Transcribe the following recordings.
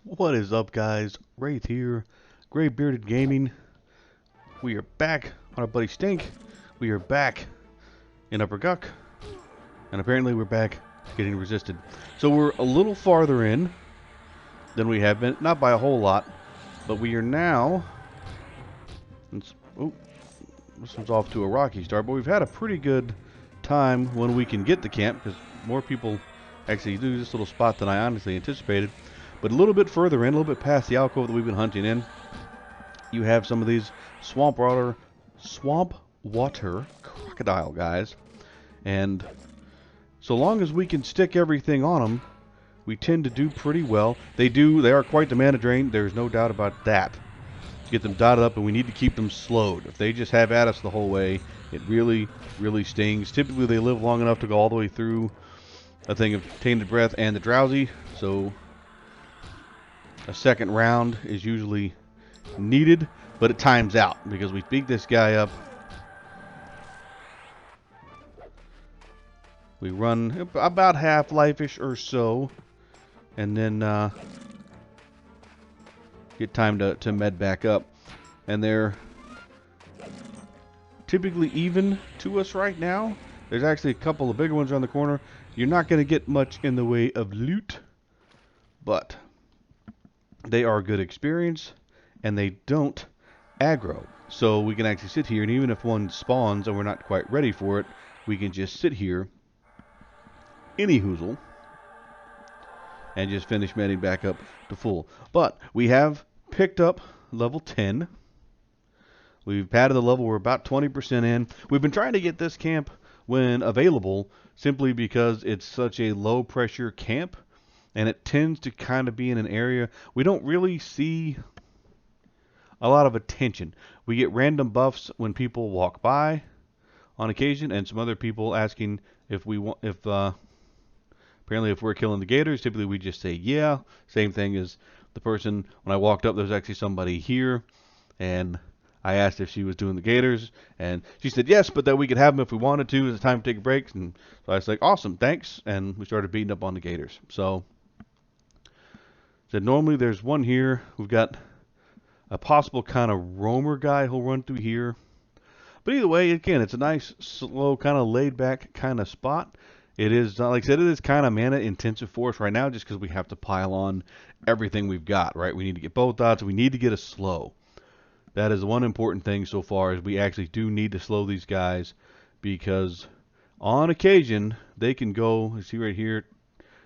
What is up, guys? Wraith here, Gray Bearded Gaming. We are back on our buddy Stink. We are back in Upper Guk, and apparently we're back getting resisted. So we're a little farther in than we have been, not by a whole lot, but we are now. Oh, this one's off to a rocky start, but we've had a pretty good time when we can get the camp because more people actually do this little spot than I honestly anticipated. But a little bit further in, a little bit past the alcove that we've been hunting in, you have some of these swamp water crocodile guys. And so long as we can stick everything on them, we tend to do pretty well. They are quite the mana drain. There's no doubt about that. Get them dotted up, and we need to keep them slowed. If they just have at us the whole way, it really, really stings. Typically, they live long enough to go all the way through a thing of Tainted Breath and the Drowsy, so a second round is usually needed, but it times out because we beat this guy up. We run about half-life-ish or so, and then get time to med back up. And they're typically even to us right now. There's actually a couple of bigger ones around the corner. You're not going to get much in the way of loot, but they are good experience, and they don't aggro. So we can actually sit here, and even if one spawns and we're not quite ready for it, we can just sit here, any hoozle, and just finish medding back up to full. But we have picked up level 10. We've padded the level. We're about 20% in. We've been trying to get this camp when available simply because it's such a low-pressure camp. And it tends to kind of be in an area we don't really see a lot of attention. We get random buffs when people walk by on occasion, and some other people asking if we want, apparently if we're killing the gaterz. Typically we just say yeah. Same thing as the person when I walked up. There's actually somebody here, and I asked if she was doing the gaterz, and she said yes, but that we could have them if we wanted to. It's time to take a break, and so I was like, awesome, thanks, and we started beating up on the gaterz. So normally there's one here. We've got a possible kind of roamer guy who'll run through here. But either way, again, it's a nice, slow, kind of laid-back kind of spot. It is, like I said, it is kind of mana-intensive for us right now just because we have to pile on everything we've got, right? We need to get both dots. We need to get a slow. That is one important thing so far is we actually do need to slow these guys because on occasion they can go, you see right here,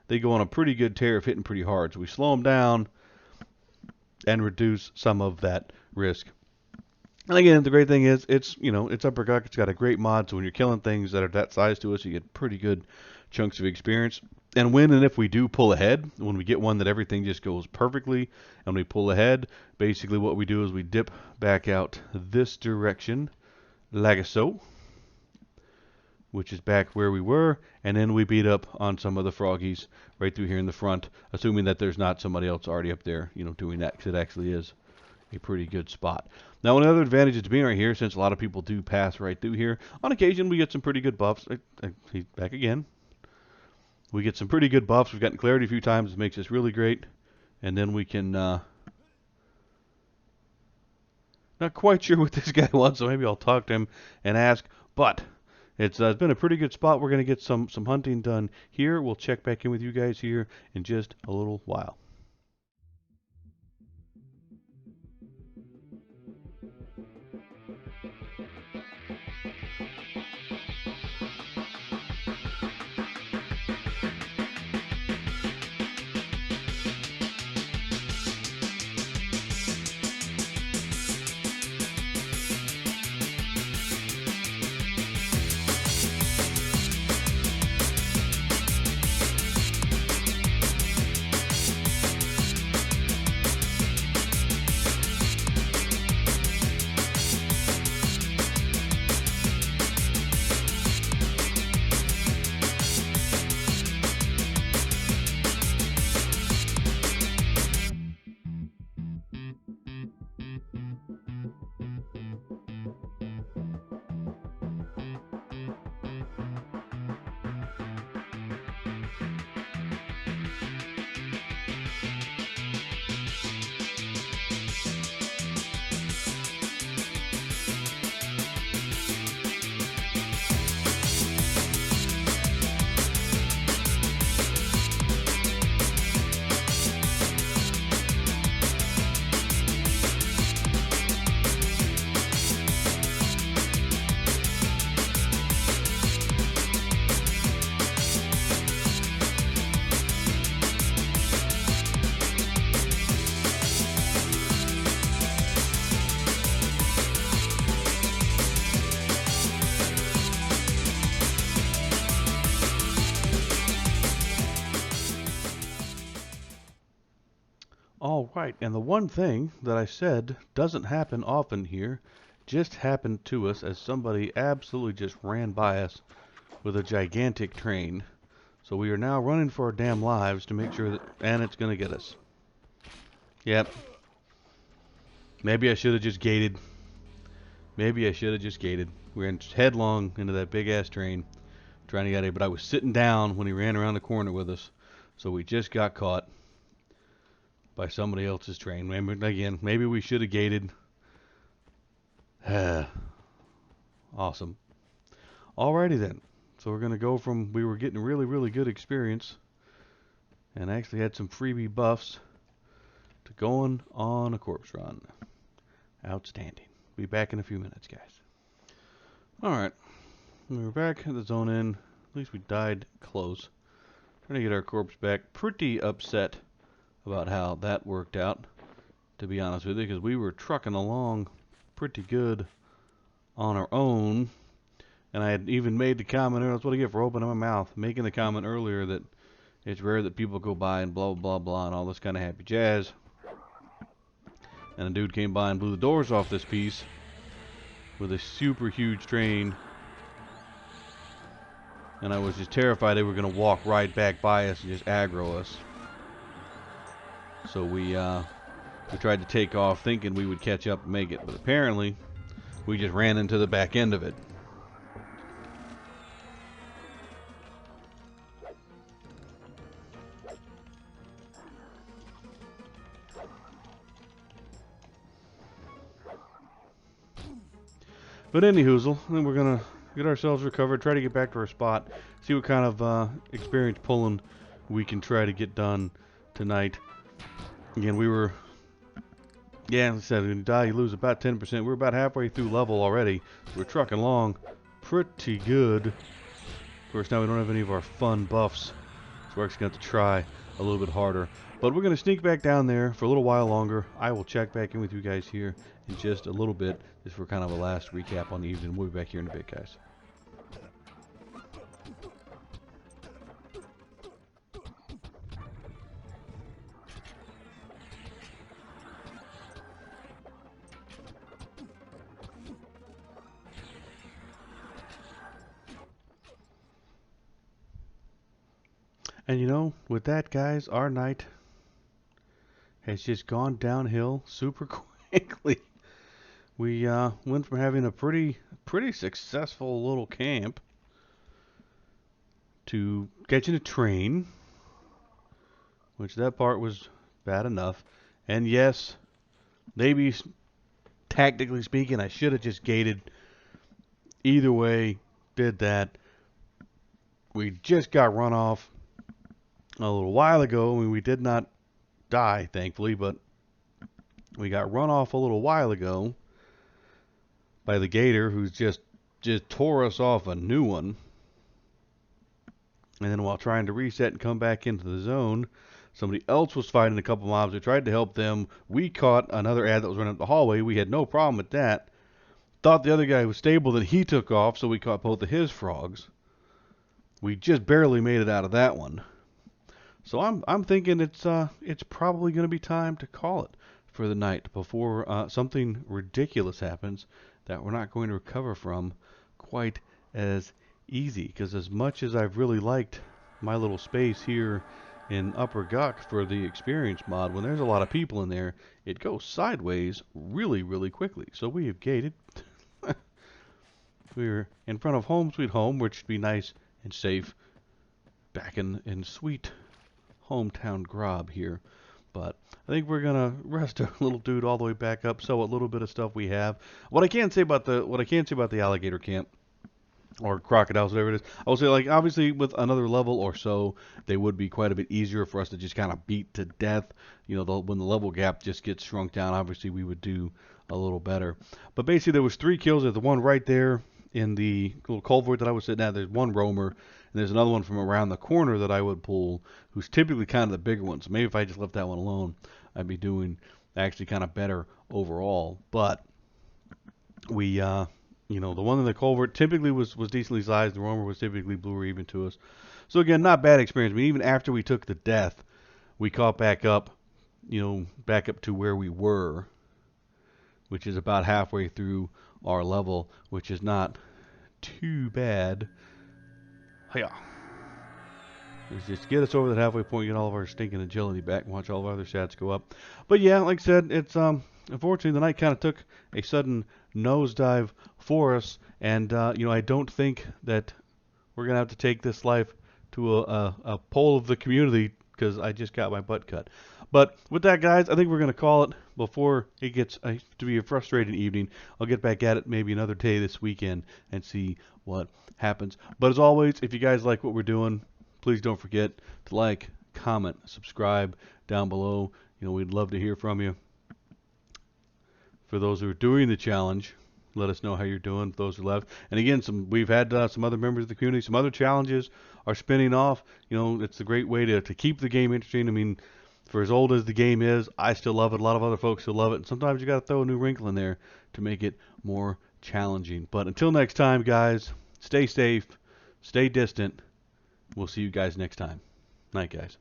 they go on a pretty good tear of hitting pretty hard. So we slow them down and reduce some of that risk. And again, the great thing is it's Upper Guk. It's got a great mod, so when you're killing things that are that size to us, you get pretty good chunks of experience. And when and if we do pull ahead, when we get one that everything just goes perfectly and we pull ahead, basically what we do is we dip back out this direction, like so, which is back where we were, and then we beat up on some of the froggies right through here in the front, assuming that there's not somebody else already up there, doing that, because it actually is a pretty good spot. Now, another advantage is being right here, since a lot of people do pass right through here. On occasion, we get some pretty good buffs. He's back again. We get some pretty good buffs. We've gotten clarity a few times. It makes us really great. And then we can... not quite sure what this guy wants, so maybe I'll talk to him and ask, but... It's been a pretty good spot. We're going to get some hunting done here. We'll check back in with you guys here in just a little while. All right, and the one thing that I said doesn't happen often here just happened to us as somebody absolutely just ran by us with a gigantic train. So we are now running for our damn lives to make sure that, and it's going to get us. Yep. Maybe I should have just gated. Maybe I should have just gated. We ran headlong into that big ass train trying to get it, but I was sitting down when he ran around the corner with us. So we just got caught by somebody else's train. Maybe we should have gated. Awesome. Alrighty then. So we're going to go from, we were getting really, really good experience and actually had some freebie buffs to going on a corpse run. Outstanding. Be back in a few minutes, guys. Alright. We're back at the zone in. At least we died close. Trying to get our corpse back. Pretty upset about how that worked out, to be honest with you, because we were trucking along pretty good on our own. And I had even made the comment earlier, that's what I get for opening my mouth, making the comment earlier that it's rare that people go by and blah, blah, blah, and all this kind of happy jazz. And a dude came by and blew the doors off this piece with a super huge train. And I was just terrified they were going to walk right back by us and just aggro us. So we tried to take off thinking we would catch up and make it. But apparently, we just ran into the back end of it. But anyhoozle, then we're going to get ourselves recovered, try to get back to our spot, see what kind of experience pulling we can try to get done tonight. Again, we were, yeah, like I said, when you die, you lose about 10%. We're about halfway through level already. We're trucking along pretty good. Of course, now we don't have any of our fun buffs, so we're actually going to have to try a little bit harder. But we're going to sneak back down there for a little while longer. I will check back in with you guys here in just a little bit, just for kind of a last recap on the evening. We'll be back here in a bit, guys. And you know, with that, guys, our night has just gone downhill super quickly. We went from having a pretty successful little camp to catching a train, which that part was bad enough. And yes, maybe tactically speaking, I should have just gated. Either way, did that. We just got run off a little while ago. I mean, we did not die, thankfully, but we got run off a little while ago by the gator, who's just tore us off a new one. And then while trying to reset and come back into the zone, somebody else was fighting a couple mobs. We tried to help them. We caught another ad that was running up the hallway. We had no problem with that. Thought the other guy was stable, then he took off, so we caught both of his frogs. We just barely made it out of that one. So I'm thinking it's probably going to be time to call it for the night before something ridiculous happens that we're not going to recover from quite as easy. Because as much as I've really liked my little space here in Upper Guk for the experience mod, when there's a lot of people in there, it goes sideways really, really quickly. So we have gated. We're in front of Home Sweet Home, which should be nice and safe back in sweet hometown Grob here. But I think we're gonna rest our little dude all the way back up, sell what little bit of stuff we have. What I can say about the alligator camp or crocodiles, whatever it is, I will say, like, obviously with another level or so, they would be quite a bit easier for us to just kind of beat to death. You know, when the level gap just gets shrunk down, obviously we would do a little better. But basically there was 3 kills. There's the one right there in the little culvert that I was sitting at. There's one roamer, and there's another one from around the corner that I would pull, who's typically kind of the bigger one. So maybe if I just left that one alone, I'd be doing actually kind of better overall. But we, you know, the one in the culvert typically was decently sized. The roamer was typically blue or even to us. So again, not bad experience. I mean, even after we took the death, we caught back up back up to where we were, which is about halfway through our level, which is not too bad. Hiya. Let's just get us over that halfway point, get all of our stinking agility back, and watch all of our other stats go up. But yeah, like I said, it's unfortunately the night kind of took a sudden nosedive for us, and I don't think that we're gonna have to take this life to a poll of the community because I just got my butt cut. But with that, guys, I think we're gonna call it before it gets to be a frustrating evening. I'll get back at it maybe another day this weekend and see what happens. But as always, if you guys like what we're doing, please don't forget to like, comment, subscribe down below. We'd love to hear from you. For those who are doing the challenge, let us know how you're doing. For those who left, and again, we've had some other members of the community, some other challenges are spinning off. It's a great way to keep the game interesting. I mean, for as old as the game is, I still love it. A lot of other folks still love it. And sometimes you got to throw a new wrinkle in there to make it more challenging. But until next time, guys, stay safe, stay distant. We'll see you guys next time. Night, guys.